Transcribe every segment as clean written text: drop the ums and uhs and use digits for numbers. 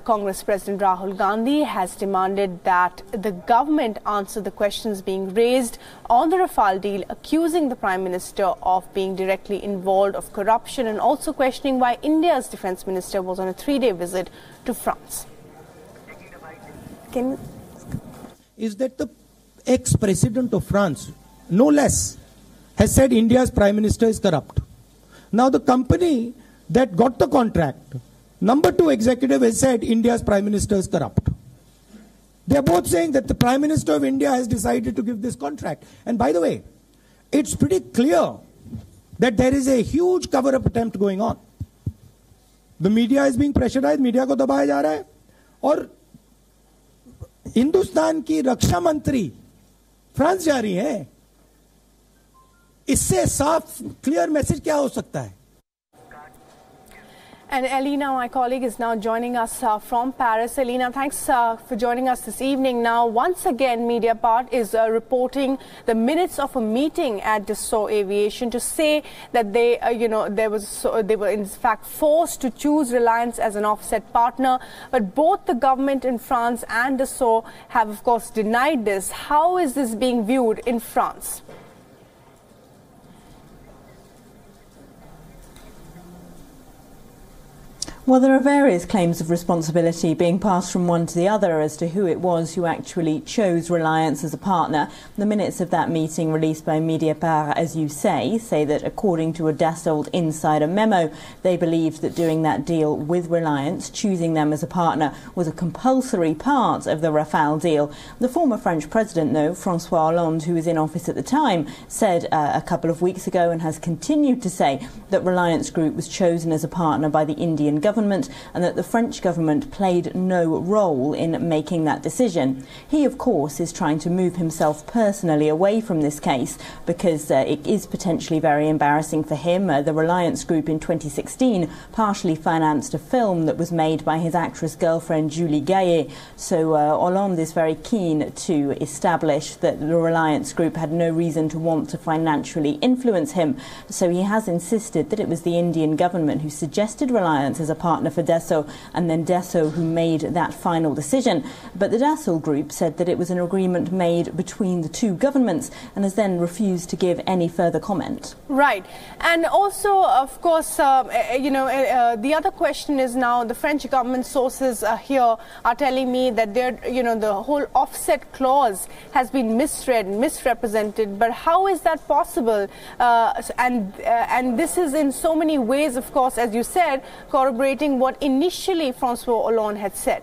Congress President Rahul Gandhi has demanded that the government answer the questions being raised on the Rafale deal, accusing the Prime Minister of being directly involved of corruption and also questioning why India's Defence Minister was on a 3-day visit to France. Is that the ex-president of France, no less, has said India's Prime Minister is corrupt. Now the company that got the contract, number 2 executive, has said India's Prime Minister is corrupt. They are both saying that the Prime Minister of India has decided to give this contract. And by the way, it's pretty clear that there is a huge cover-up attempt going on. The media is being pressurized, media को दबाया जा रहा है, और हिंदुस्तान की रक्षा मंत्री France जा रही है. इससे साफ क्लियर मैसेज क्या हो सकता है? And Elena, my colleague, is now joining us from Paris. Elena, thanks for joining us this evening. Now, once again, Mediapart is reporting the minutes of a meeting at Dassault Aviation to say that they, they were in fact forced to choose Reliance as an offset partner. But both the government in France and Dassault have, of course, denied this. How is this being viewed in France? Well, there are various claims of responsibility being passed from one to the other as to who it was who actually chose Reliance as a partner. The minutes of that meeting released by Mediapart, as you say that according to a Dassault insider memo, they believed that doing that deal with Reliance, choosing them as a partner, was a compulsory part of the Rafale deal. The former French president, though, François Hollande, who was in office at the time, said a couple of weeks ago and has continued to say that Reliance Group was chosen as a partner by the Indian government and that the French government played no role in making that decision. He, of course, is trying to move himself personally away from this case because it is potentially very embarrassing for him. The Reliance Group in 2016 partially financed a film that was made by his actress girlfriend Julie Gaillet. So Hollande is very keen to establish that the Reliance Group had no reason to want to financially influence him. So he has insisted that it was the Indian government who suggested Reliance as a partner for Dassault, and then Dassault who made that final decision. But the Dassault Group said that it was an agreement made between the two governments and has then refused to give any further comment. Right. And also, of course, the other question is now the French government sources here are telling me that the whole offset clause has been misread and misrepresented. But how is that possible? And this is in so many ways, of course, as you said, corroborating what initially François Hollande had said.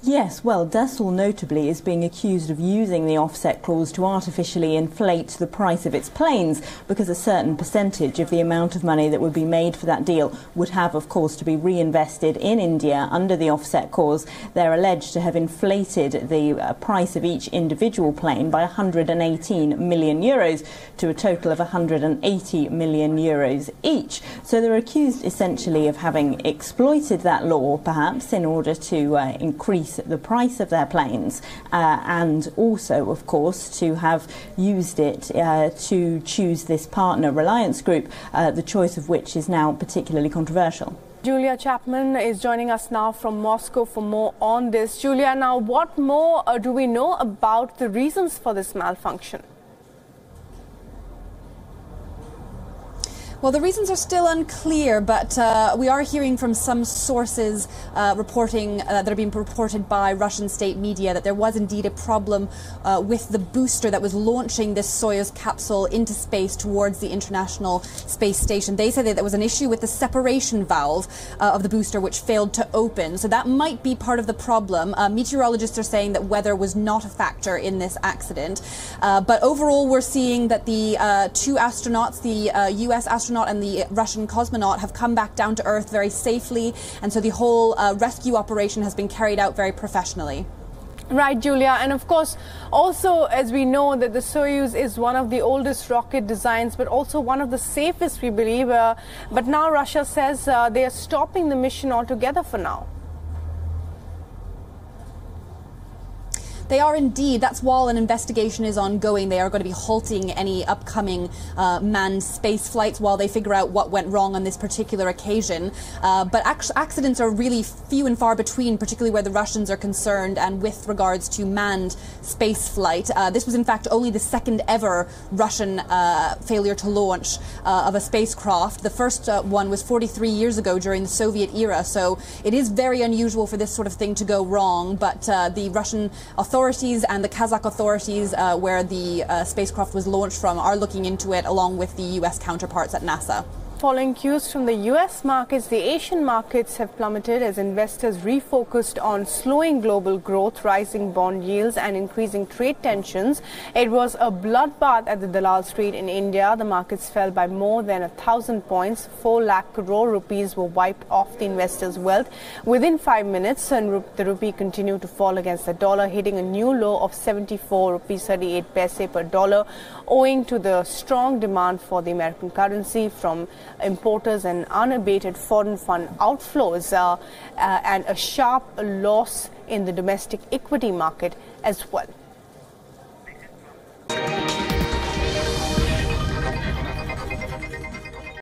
Yes, well, Dassault notably is being accused of using the offset clause to artificially inflate the price of its planes because a certain percentage of the amount of money that would be made for that deal would have, of course, to be reinvested in India under the offset clause. They're alleged to have inflated the price of each individual plane by 118 million euros to a total of 180 million euros each. So they're accused essentially of having exploited that law, perhaps, in order to increase the price of their planes and also, of course, to have used it to choose this partner, Reliance Group, the choice of which is now particularly controversial. Julia Chapman is joining us now from Moscow for more on this. Julia, now what more do we know about the reasons for this malfunction? Well, the reasons are still unclear, but we are hearing from some sources reporting that are being reported by Russian state media that there was indeed a problem with the booster that was launching this SOYUZ capsule into space towards the International Space Station. They say that there was an issue with the separation valve of the booster which failed to open. So that might be part of the problem. Meteorologists are saying that weather was not a factor in this accident. But overall, we're seeing that the two astronauts, the US astronaut and the Russian cosmonaut, have come back down to Earth very safely, and so the whole rescue operation has been carried out very professionally. Right, Julia. And of course, also, as we know, that the SOYUZ is one of the oldest rocket designs, but also one of the safest, we believe. But now Russia says they are stopping the mission altogether for now. They are indeed. That's while an investigation is ongoing. They are going to be halting any upcoming manned space flights while they figure out what went wrong on this particular occasion. But accidents are really few and far between, particularly where the Russians are concerned and with regards to manned space flight. This was in fact only the second ever Russian failure to launch of a spacecraft. The first one was 43 years ago during the Soviet era, so it is very unusual for this sort of thing to go wrong. But the Russian authorities and the Kazakh authorities, where the spacecraft was launched from, are looking into it along with the US counterparts at NASA. Following cues from the US markets, the Asian markets have plummeted as investors refocused on slowing global growth, rising bond yields and increasing trade tensions. It was a bloodbath at the Dalal Street in India. The markets fell by more than 1,000 points. 4 lakh crore rupees were wiped off the investors' wealth within 5 minutes, and the rupee continued to fall against the dollar, hitting a new low of 74 rupees 38 paise per dollar, owing to the strong demand for the American currency from importers and unabated foreign fund outflows, and a sharp loss in the domestic equity market as well.